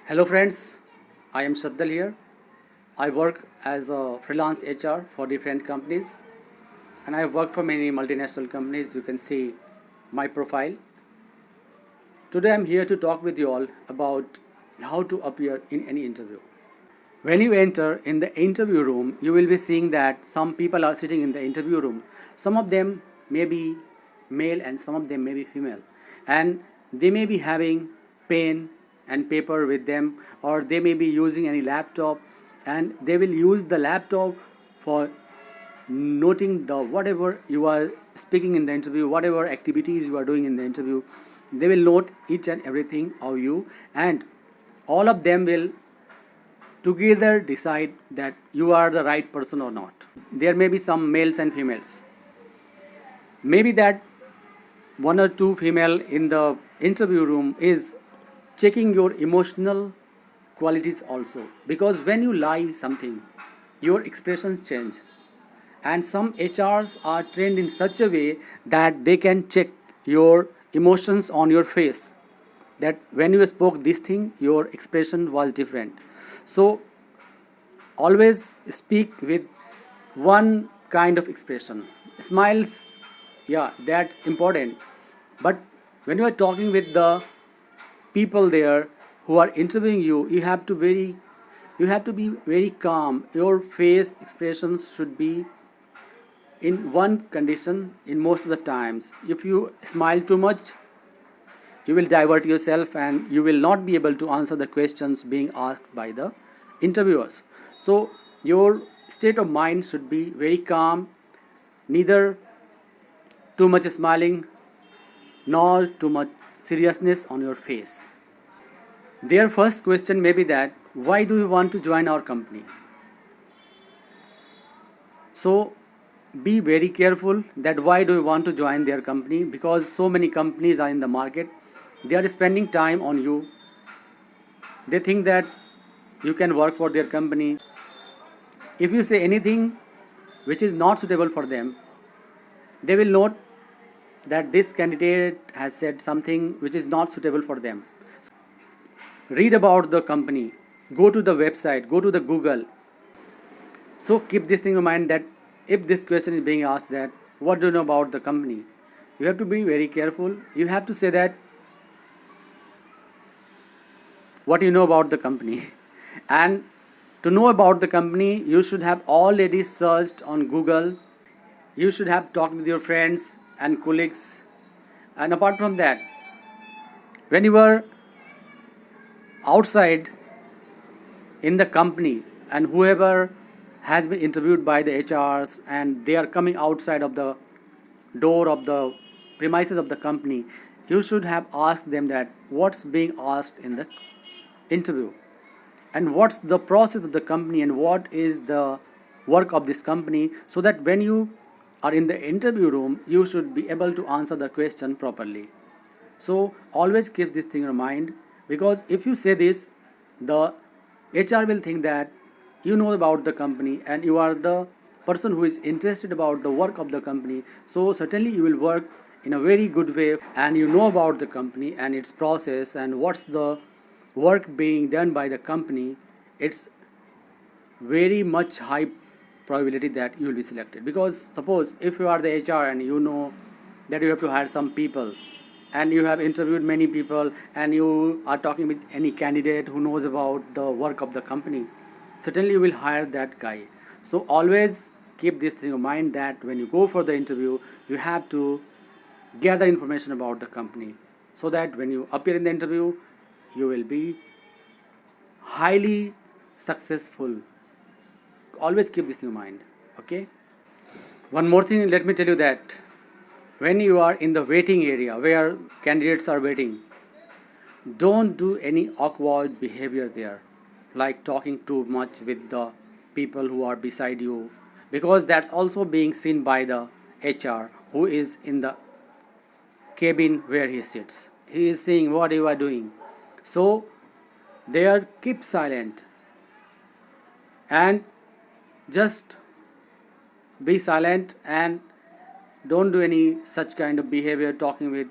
Hello friends, I am Shaddal here. I work as a freelance HR for different companies and I have worked for many multinational companies. You can see my profile. Today I am here to talk with you all about how to appear in any interview. When you enter in the interview room, you will be seeing that some people are sitting in the interview room. Some of them may be male and some of them may be female. And they may be having pen and paper with them, or they may be using any laptop, and they will use the laptop for noting the whatever you are speaking in the interview, whatever activities you are doing in the interview. They will note each and everything of you, and all of them will together decide that you are the right person or not. There may be some males and females. Maybe that one or two female in the interview room is checking your emotional qualities also, because when you lie something, your expressions change, and some HRs are trained in such a way that they can check your emotions on your face, that when you spoke this thing your expression was different. So always speak with one kind of expression. Smiles, yeah, that's important, but when you are talking with the people there who are interviewing you, you have to be very calm. Your face expressions should be in one condition in most of the times. If you smile too much, you will divert yourself and you will not be able to answer the questions being asked by the interviewers. So your state of mind should be very calm, neither too much smiling nor too much seriousness on your face. Their first question may be that why do you want to join our company? So be very careful that why do you want to join their company, because so many companies are in the market. They are spending time on you. They think that you can work for their company. If you say anything which is not suitable for them, they will note that this candidate has said something which is not suitable for them. Read about the company, go to the website, go to the Google. So keep this thing in mind that if this question is being asked that what do you know about the company, you have to be very careful. You have to say that what you know about the company. And to know about the company, you should have already searched on Google. You should have talked with your friends and colleagues. And apart from that, when you were outside in the company and whoever has been interviewed by the HRs and they are coming outside of the door of the premises of the company, you should have asked them that what's being asked in the interview and what's the process of the company and what is the work of this company, so that when you are in the interview room you should be able to answer the question properly. So always keep this thing in mind, because if you say this, the HR will think that you know about the company and you are the person who is interested about the work of the company. So certainly you will work in a very good way and you know about the company and its process and what's the work being done by the company. It's very much high probability that you will be selected, because suppose if you are the HR and you know that you have to hire some people and you have interviewed many people and you are talking with any candidate who knows about the work of the company, certainly you will hire that guy. So always keep this thing in mind that when you go for the interview you have to gather information about the company, so that when you appear in the interview you will be highly successful. Always keep this thing in mind. Okay, one more thing, let me tell you that when you are in the waiting area where candidates are waiting, don't do any awkward behavior there, like talking too much with the people who are beside you, because that's also being seen by the HR who is in the cabin where he sits. He is seeing what you are doing. So there, keep silent and just be silent and don't do any such kind of behavior talking with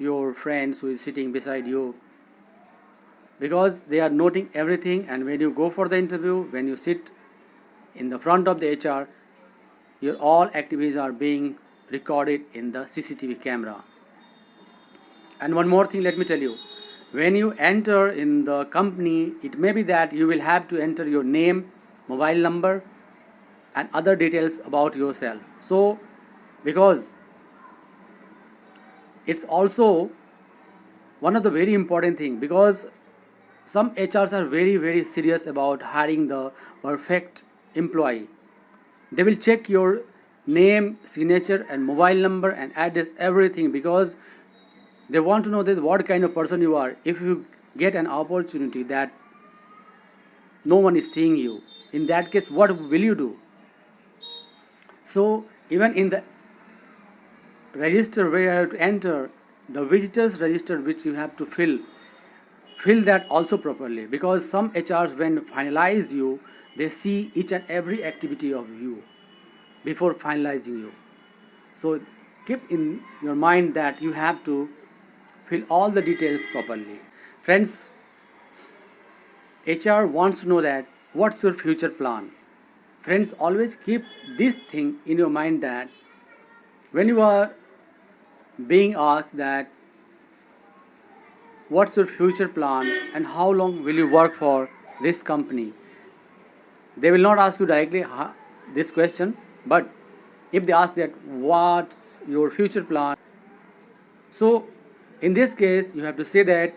your friends who is sitting beside you. because they are noting everything, and when you go for the interview, when you sit in the front of the HR, your all activities are being recorded in the CCTV camera. And one more thing, let me tell you, when you enter in the company, it may be that you will have to enter your name, mobile number, and other details about yourself. So, because it's also one of the very important thing, because some HRs are very very serious about hiring the perfect employee. They will check your name, signature, and mobile number and address, everything, because they want to know that what kind of person you are. If you get an opportunity that no one is seeing you, in that case, what will you do? So even in the register where you have to enter, the visitors register which you have to fill that also properly, because some HRs, when finalize you, they see each and every activity of you before finalizing you. So keep in your mind that you have to fill all the details properly. Friends, HR wants to know that what's your future plan. Friends, always keep this thing in your mind, that when you are being asked that what's your future plan and how long will you work for this company, they will not ask you directly this question, but if they ask that what's your future plan, so in this case you have to say that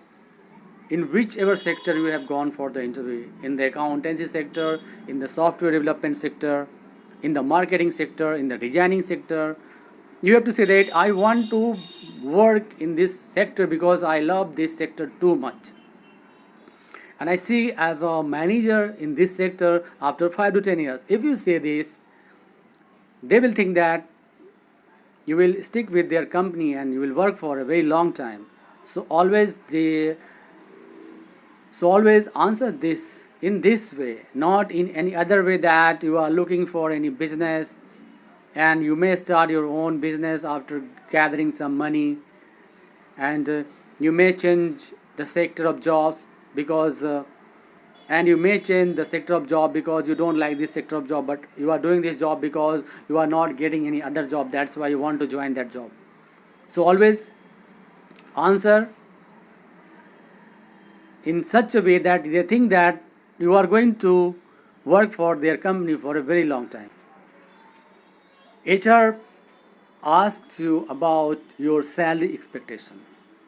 in whichever sector you have gone for the interview, in the accountancy sector, in the software development sector, in the marketing sector, in the designing sector, you have to say that I want to work in this sector because I love this sector too much, and I see as a manager in this sector after 5 to 10 years. If you say this, they will think that you will stick with their company and you will work for a very long time. So always answer this in this way, not in any other way, that you are looking for any business and you may start your own business after gathering some money, and you may change the sector of jobs because and you may change the sector of job because you don't like this sector of job, but you are doing this job because you are not getting any other job, that's why you want to join that job. So always answer in such a way that they think that you are going to work for their company for a very long time. HR asks you about your salary expectation,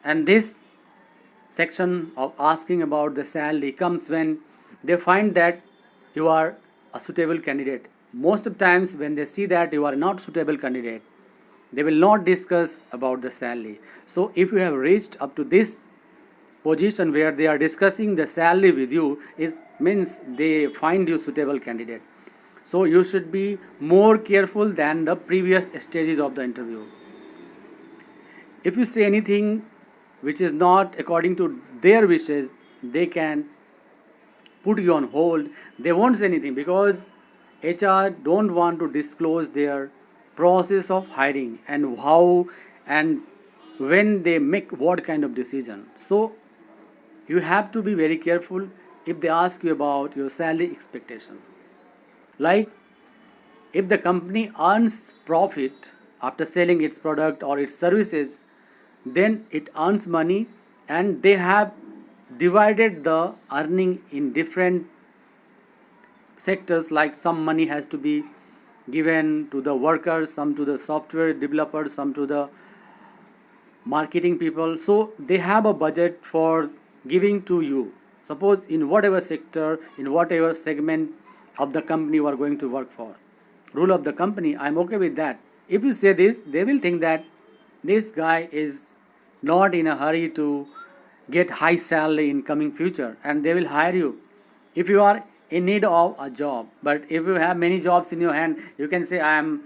and this section of asking about the salary comes when they find that you are a suitable candidate. Most of times when they see that you are not suitable candidate, they will not discuss about the salary. So if you have reached up to this position where they are discussing the salary with you, it means they find you suitable candidate. So you should be more careful than the previous stages of the interview. If you say anything which is not according to their wishes, they can put you on hold. They won't say anything because HR don't want to disclose their process of hiring and how and when they make what kind of decision. So you have to be very careful if they ask you about your salary expectation. Like, if the company earns profit after selling its product or its services, then it earns money, and they have divided the earning in different sectors, like some money has to be given to the workers, some to the software developers, some to the marketing people. So they have a budget for giving to you. Suppose in whatever sector, in whatever segment of the company you are going to work for, rule of the company, I'm okay with that. If you say this, they will think that this guy is not in a hurry to get high salary in coming future, and they will hire you if you are in need of a job. But if you have many jobs in your hand, you can say I am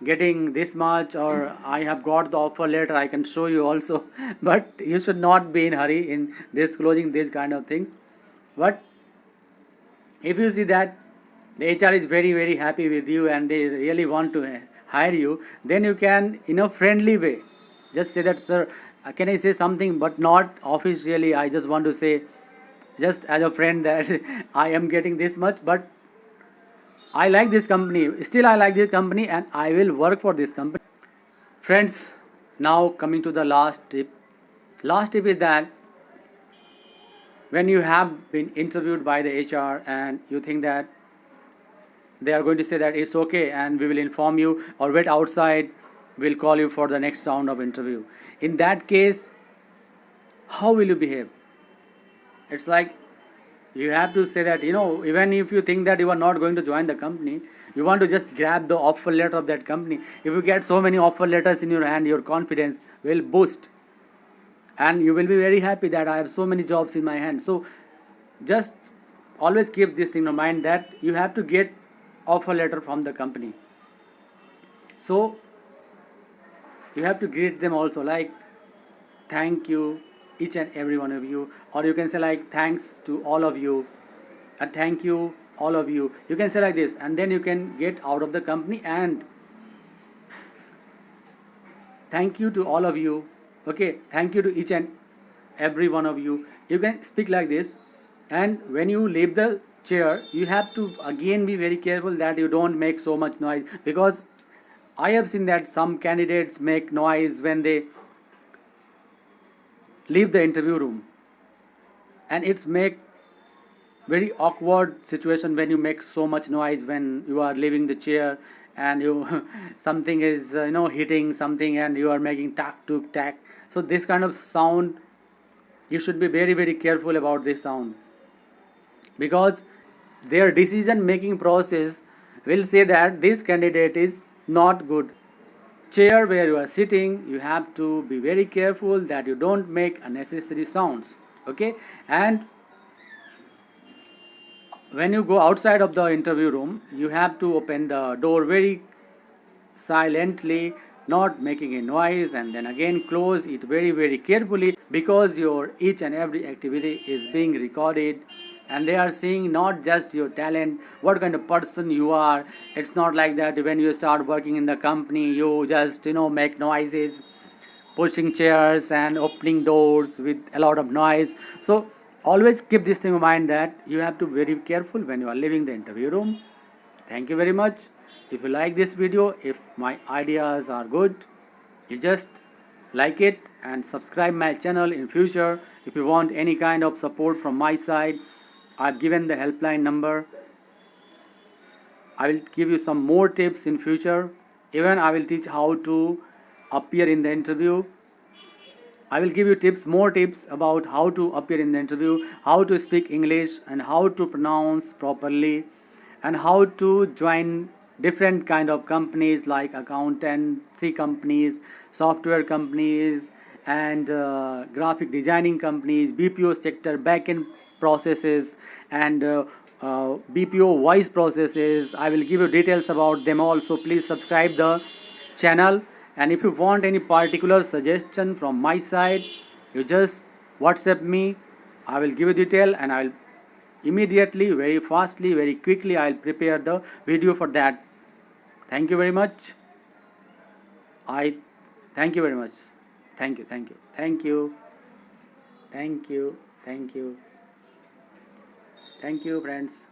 getting this much, or I have got the offer letter, I can show you also. But you should not be in hurry in disclosing these kind of things. But if you see that the HR is very very happy with you and they really want to hire you, then you can, in a friendly way, just say that, sir, can I say something, but not officially, I just want to say just as a friend that I am getting this much, but I like this company. Still, I like this company, and I will work for this company. Friends, now coming to the last tip. Last tip is that when you have been interviewed by the HR and you think that they are going to say that it's okay and we will inform you or wait outside, we'll call you for the next round of interview. In that case, how will you behave? It's like you have to say that, even if you think that you are not going to join the company, you want to just grab the offer letter of that company. If you get so many offer letters in your hand, your confidence will boost and you will be very happy that I have so many jobs in my hand. So just always keep this thing in mind that you have to get offer letter from the company. So you have to greet them also, like thank you each and every one of you, or you can say like thanks to all of you, and thank you all of you. You can say like this, and then you can get out of the company and thank you to all of you. Okay, thank you to each and every one of you. You can speak like this, and when you leave the chair, you have to again be very careful that you don't make so much noise, because I have seen that some candidates make noise when they leave the interview room, and it's make very awkward situation when you make so much noise when you are leaving the chair and you something is hitting something and you are making tack to tack. So this kind of sound, you should be very very careful about this sound, because their decision making process will say that this candidate is not good. Chair where you are sitting, you have to be very careful that you don't make unnecessary sounds. Okay, and when you go outside of the interview room, you have to open the door very silently, not making a noise, and then again close it very very carefully, because your each and every activity is being recorded and they are seeing not just your talent, what kind of person you are. It's not like that when you start working in the company you just make noises, pushing chairs and opening doors with a lot of noise. So always keep this thing in mind that you have to be very careful when you are leaving the interview room. Thank you very much. If you like this video, if my ideas are good, you just like it and subscribe my channel in future. If you want any kind of support from my side, I've given the helpline number. I will give you some more tips in future. Even I will teach how to appear in the interview. I will give you tips, more tips about how to appear in the interview, how to speak English and how to pronounce properly, and how to join different kind of companies like accountancy companies, software companies, and graphic designing companies, BPO sector backend processes, and BPO voice processes. I will give you details about them all. So please subscribe the channel, and if you want any particular suggestion from my side, you just WhatsApp me. I will give you detail and I'll immediately, very fastly, very quickly I'll prepare the video for that. Thank you very much. I thank you very much. Thank you, thank you, thank you, thank you, thank you, thank you, friends.